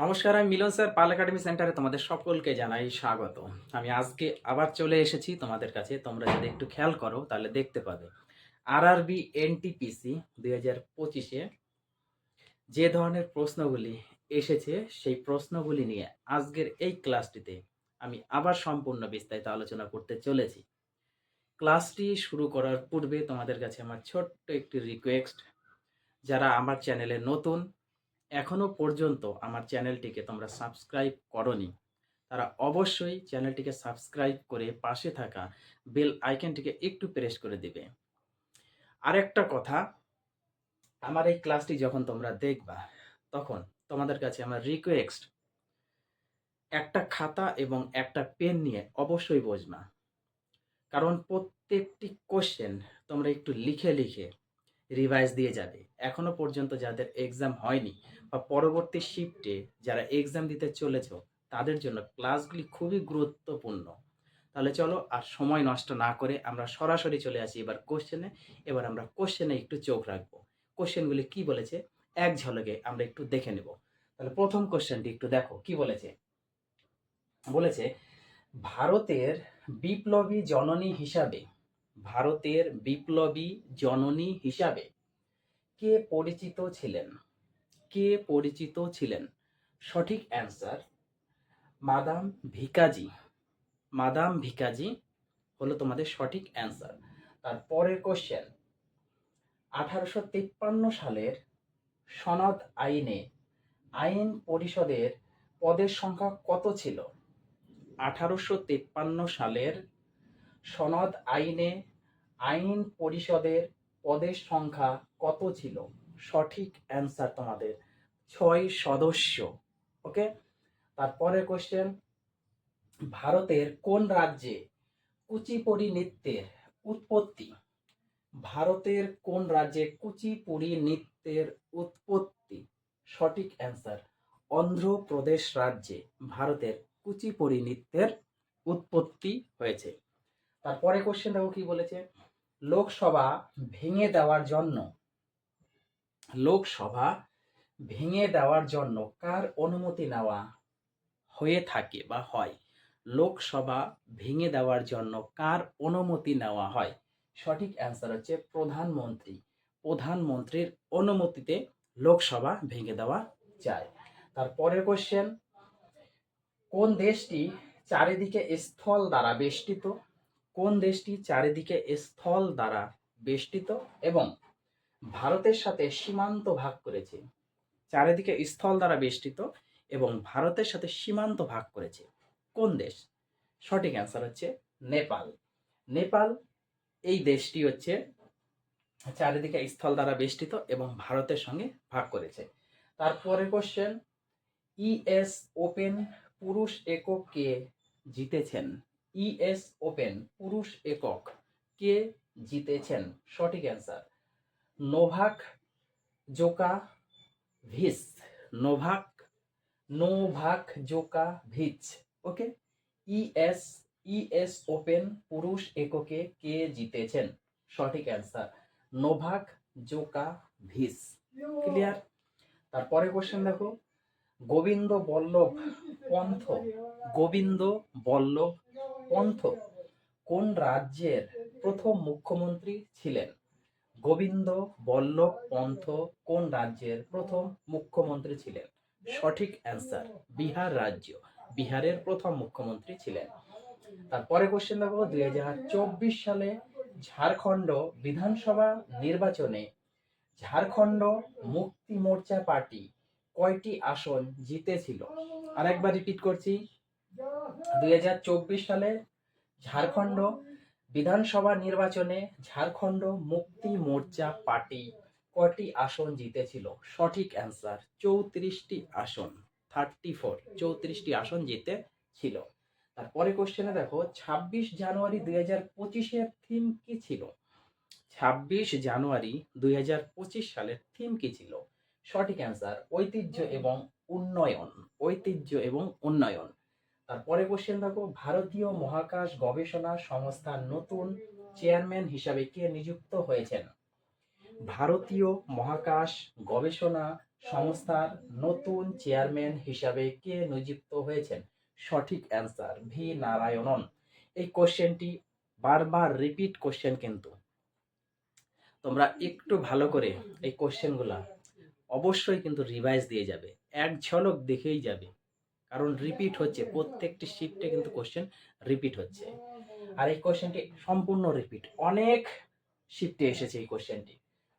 নমস্কার, আমি মিলন স্যার, পাল একাডেমি সেন্টারে তোমাদের সকলকে জানাই স্বাগত। আমি আজকে আবার চলে এসেছি তোমাদের কাছে। তোমরা যদি একটু খেয়াল করো তাহলে দেখতে পাবে আরআরবি এনটিপিসি 2025-এ যে ধরনের প্রশ্নগুলি এসেছে সেই প্রশ্নগুলি নিয়ে আজকের এই ক্লাসটিতে আমি আবার সম্পূর্ণ বিস্তারিত আলোচনা করতে চলেছি। ক্লাসটি শুরু করার পূর্বে তোমাদের কাছে আমার ছোট্ট একটি রিকোয়েস্ট, যারা আমার চ্যানেলে নতুন এখনো পর্যন্ত আমার চ্যানেলটিকে তোমরা সাবস্ক্রাইব করনি, তারা অবশ্যই চ্যানেলটিকে সাবস্ক্রাইব করে পাশে থাকা বেল আইকনটিকে একটু প্রেস করে দিবে। আরেকটা কথা, আমার এই ক্লাসটি যখন তোমরা দেখবা তখন তোমাদের কাছে আমার রিকোয়েস্ট, একটা খাতা এবং একটা পেন নিয়ে অবশ্যই বসবা। কারণ প্রত্যেকটি কোশ্চেন তোমরা একটু লিখে লিখে রিভাইজ দিয়ে যাবে। এখনো পর্যন্ত যাদের এক্সাম হয়নি বা পরবর্তী শিফটে যারা এক্সাম দিতে চলেছ, তাদের জন্য ক্লাসগুলি খুবই গুরুত্বপূর্ণ। তাহলে চলো আর সময় নষ্ট না করে আমরা সরাসরি চলে আসি এবার কোশ্চেনে। এবার আমরা কোশ্চেনে একটু চোখ রাখবো। কোশ্চেনগুলি কি বলেছে এক ঝলকে আমরা একটু দেখে নেব। তাহলে প্রথম কোশ্চেনটি একটু দেখো কি বলেছে। বলেছে ভারতের বিপ্লবী জননী হিসাবে, ভারতের বিপ্লবী জননী হিসাবে কে পরিচিত ছিলেন? কে পরিচিত ছিলেন? সঠিক answer madam Bhikaji. Madam Bhikaji হলো তোমাদের সঠিক অ্যান্সার। তারপরের কোশ্চেন, 1853 সালের সনদ আইনে আইন পরিষদের পদের সংখ্যা কত ছিল? 1853 সালের সনদ আইনে আইন পরিষদের পদের সংখ্যা কত ছিল? সঠিক অ্যান্সার তোমাদের 6 সদস্য। ওকে। তারপরের কোশ্চেন, ভারতের কোন রাজ্যে কুচিপুড়ি নৃত্যের উৎপত্তি? ভারতের কোন রাজ্যে কুচিপুড়ি নৃত্যের উৎপত্তি? সঠিক অ্যান্সার অন্ধ্রপ্রদেশ রাজ্যে ভারতের কুচিপুড়ি নৃত্যের উৎপত্তি হয়েছে। তারপরে কোশ্চেন দেখো কি বলেছে, লোকসভা ভেঙে দেওয়ার জন্য, লোকসভা ভেঙে দেওয়ার জন্য কার অনুমতি নেওয়া হয়ে থাকে বা হয়? লোকসভা ভেঙে দেওয়ার জন্য কার অনুমতি নেওয়া হয়? সঠিক অ্যান্সার হচ্ছে প্রধানমন্ত্রী। প্রধানমন্ত্রীর অনুমতিতে লোকসভা ভেঙে দেওয়া যায়। তারপরের কোশ্চেন, কোন দেশটি চারিদিকে স্থল দ্বারা বেষ্টিত? কোন দেশটি চারিদিকে স্থল দ্বারা বেষ্টিত এবং ভারতের সাথে সীমান্ত ভাগ করেছে? চারিদিকে স্থল দ্বারা বেষ্টিত এবং ভারতের সাথে সীমান্ত ভাগ করেছে কোন দেশ? সঠিক অ্যান্সার হচ্ছে নেপাল। নেপাল এই দেশটি হচ্ছে চারিদিকে স্থল দ্বারা বেষ্টিত এবং ভারতের সঙ্গে ভাগ করেছে। তারপরে কোশ্চেন, ইএস ওপেন পুরুষ একক কে জিতেছেন? ইএস ওপেন পুরুষ একক কে জিতেছেন? সঠিক অ্যান্সার নোভাক জোকোভিচ। Novak Novak জোকোভিচ। ওকে। ইএস ইএস ওপেন পুরুষ এককে কে জিতেছেন? সঠিক অ্যান্সার নোভাক জোকোভিচ। ক্লিয়ার? তারপরে কোশ্চেন দেখো, গোবিন্দ বল্লভ পন্থ, গোবিন্দ বল্লভ পন্থ কোন রাজ্যের প্রথম মুখ্যমন্ত্রী ছিলেন? গোবিন্দ বল্লভ পন্থ কোন রাজ্যের প্রথম মুখ্যমন্ত্রী ছিলেন? সঠিক অ্যান্সার বিহার রাজ্য। বিহারের প্রথম মুখ্যমন্ত্রী ছিলেন। তারপরে কোশ্চেন দেখো, 2024 সালে ঝাড়খণ্ড বিধানসভা নির্বাচনে ঝাড়খণ্ড মুক্তি মোর্চা পার্টি কয়টি আসন জিতেছিল? আরেকবার রিপিট করছি, 2024 সালে ঝাড়খণ্ড বিধানসভা নির্বাচনে ঝাড়খণ্ড মুক্তি মোর্চা পার্টি কয়টি আসন জিতেছিল? সঠিক অ্যান্সার 34টি আসন। 34, 34টি আসন জিতেছিল। তারপরে কোশ্চেনে দেখো, 26 জানুয়ারি 2025-এর থিম কি ছিল? 26 জানুয়ারি 2025 সালের থিম কি ছিল? সঠিক অ্যান্সার ঐতিহ্য এবং উন্নয়ন। ঐতিহ্য এবং উন্নয়ন। তারপরে কোশ্চেন দেখো, ভারতীয় মহাকাশ গবেষণা সংস্থার নতুন চেয়ারম্যান হিসাবে কে নিযুক্ত হয়েছেন? ভারতীয় মহাকাশ গবেষণা সংস্থার নতুন চেয়ারম্যান হিসাবে কে নিযুক্ত হয়েছেন? সঠিক অ্যান্সার ভি নারায়ণন। এই কোশ্চেনটি বারবার রিপিট কোশ্চেন, কিন্তু তোমরা একটু ভালো করে এই কোশ্চেনগুলা অবশ্যই কিন্তু রিভাইজ দিয়ে যাবে, এক ঝলক দেখেই যাবে, কারণ রিপিট হচ্ছে, প্রত্যেকটি শিফটে কিন্তু কোশ্চেন রিপিট হচ্ছে। আর এই কোশ্চেনটি সম্পূর্ণ রিপিট, অনেক শিফটে এসেছে এই কোশ্চেনটি।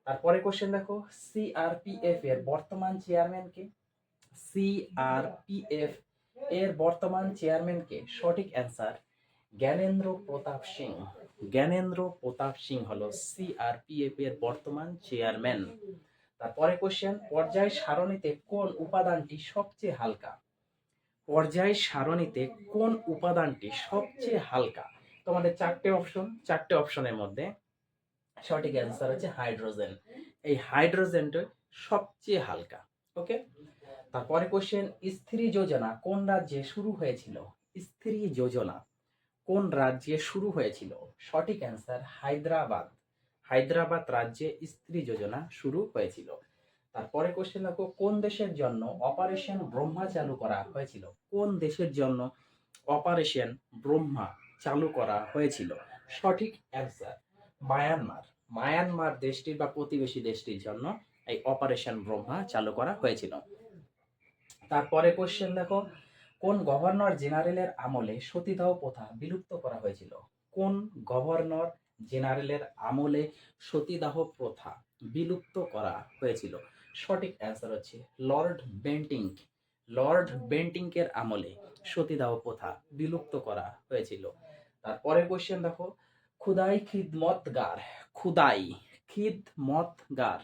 তারপরে কোশ্চেন দেখো, সিআরপিএফ এর বর্তমান চেয়ারম্যান কে? সিআরপিএফ এর বর্তমান চেয়ারম্যান কে? সঠিক অ্যান্সার জ্ঞানেন্দ্র প্রতাপ সিং। জ্ঞানেন্দ্র প্রতাপ সিং হলো সিআরপিএফ এর বর্তমান চেয়ারম্যান। তারপরে কোশ্চেন, পর্যায় সারণীতে কোন উপাদানটি সবচেয়ে হালকা? পর্যায় সারণীতে কোন উপাদানটি সবচেয়ে হালকা? তোমাদের চারটে অপশন, চারটে অপশনের মধ্যে সঠিক অ্যান্সার হচ্ছে হাইড্রোজেন। এই হাইড্রোজেনটা সবচেয়ে হালকা। ওকে, তারপরে কোশ্চেন, স্ত্রী যোজনা কোন রাজ্যে শুরু হয়েছিল? স্ত্রী যোজনা কোন রাজ্যে শুরু হয়েছিল? সঠিক অ্যান্সার হায়দ্রাবাদ। হায়দ্রাবাদ রাজ্যে স্ত্রী যোজনা শুরু হয়েছিল। তারপরে কোশ্চেন দেখো, কোন দেশের জন্য অপারেশন ব্রহ্মা চালু করা হয়েছিল? কোন দেশের জন্য অপারেশন ব্রহ্মা চালু করা হয়েছিল? সঠিক অ্যান্সার মায়ানমার। মায়ানমার দেশটির বা প্রতিবেশী দেশটির জন্য এই অপারেশন ব্রহ্মা চালু করা হয়েছিল। তারপরে কোশ্চেন দেখো, কোন গভর্নর জেনারেলের আমলে সতীদাহ প্রথা বিলুপ্ত করা হয়েছিল? কোন গভর্নর জেনারেলের আমলে সতীদাহ প্রথা বিলুপ্ত করা হয়েছিল? সঠিক অ্যান্সার হচ্ছে লর্ড বেন্টিঙ্ক। লর্ড বেন্টিঙ্কের আমলে সতীদাহ প্রথা বিলুপ্ত করা হয়েছিল। তারপরে কোশ্চেন দেখো, খুদাই খিদমতগার, খুদাই খিদমতগার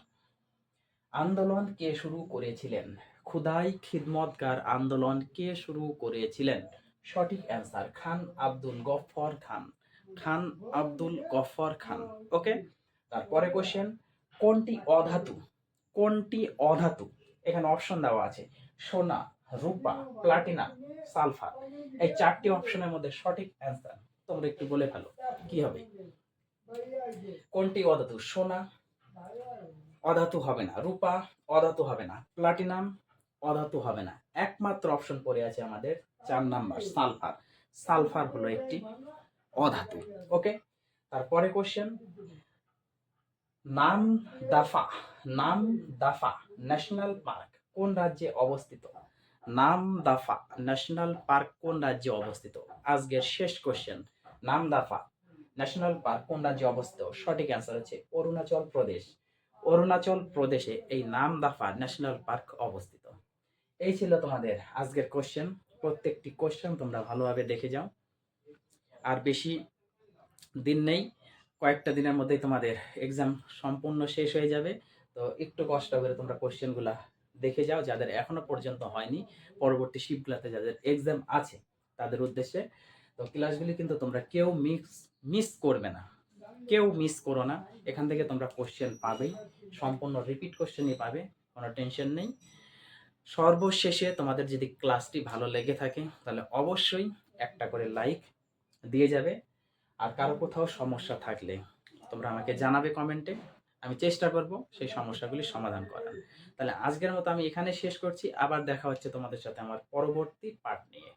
আন্দোলন কে শুরু করেছিলেন? খুদাই খিদমতগার আন্দোলন কে শুরু করেছিলেন? সঠিক অ্যান্সার খান আব্দুল গফফর খান। খান আব্দুল গফফর খান। ওকে, তারপরে কোশ্চেন, কোনটি অধাতু? কোনটি অধাতু? এখানে অপশন দেওয়া আছে, সোনা, রূপা, প্লাটিনাম, সালফার। এই চারটি অপশনের মধ্যে সঠিক অ্যান্সার তোমরা একটু বলে ফেলো, কি হবে? কোনটি অধাতু? সোনা অধাতু হবে না, রূপা অধাতু হবে না, প্লাটিনাম অধাতু হবে না, একমাত্র অপশন পড়ে আছে আমাদের 4 নাম্বার, সালফার। সালফার হলো একটি অধাতু। ওকে, তারপরে কোশ্চেন, নাম দাফা, নাম দাফা ন্যাশনাল পার্ক কোন রাজ্যে অবস্থিত? নাম দাফা ন্যাশনাল পার্ক কোন রাজ্যে অবস্থিত? আজকের শেষ কোশ্চেন, নাম দাফা ন্যাশনাল পার্ক কোন রাজ্যে অবস্থিত? সঠিক অ্যান্সার হচ্ছে অরুণাচল প্রদেশ। অরুণাচল প্রদেশে এই নাম দাফা ন্যাশনাল পার্ক অবস্থিত। এই ছিল তোমাদের আজকের কোশ্চেন। প্রত্যেকটি কোশ্চেন তোমরা ভালোভাবে দেখে যাও। আর বেশি দিন নেই, কয়েকটা দিনের মধ্যেই তোমাদের এক্সাম সম্পূর্ণ শেষ হয়ে যাবে। তো একটু কষ্ট করে তোমরা কোশ্চেনগুলা দেখে যাও, যাদের এখনো পর্যন্ত হয়নি, পরবর্তী শিফটগুলোতে যাদের এক্সাম আছে তাদের উদ্দেশ্যে। তো ক্লাসগুলি কিন্তু তোমরা কেউ মিস করবে না, কেউ মিস করো না। এখান থেকে তোমরা কোশ্চেন পাবেই, সম্পূর্ণ রিপিট কোশ্চেনই পাবে, কোনো টেনশন নেই। সর্বশেষে তোমাদের যদি ক্লাসটি ভালো লেগে থাকে তাহলে অবশ্যই একটা করে লাইক দিয়ে যাবে। আর কারো কোথাও সমস্যা থাকলে তোমরা আমাকে জানাবে কমেন্টে, আমি চেষ্টা করব সেই সমস্যাগুলি সমাধান করার। তাহলে আজকের মতো আমি এখানে শেষ করছি, আবার দেখা হচ্ছে তোমাদের সাথে আমার পরবর্তী পার্ট নিয়ে।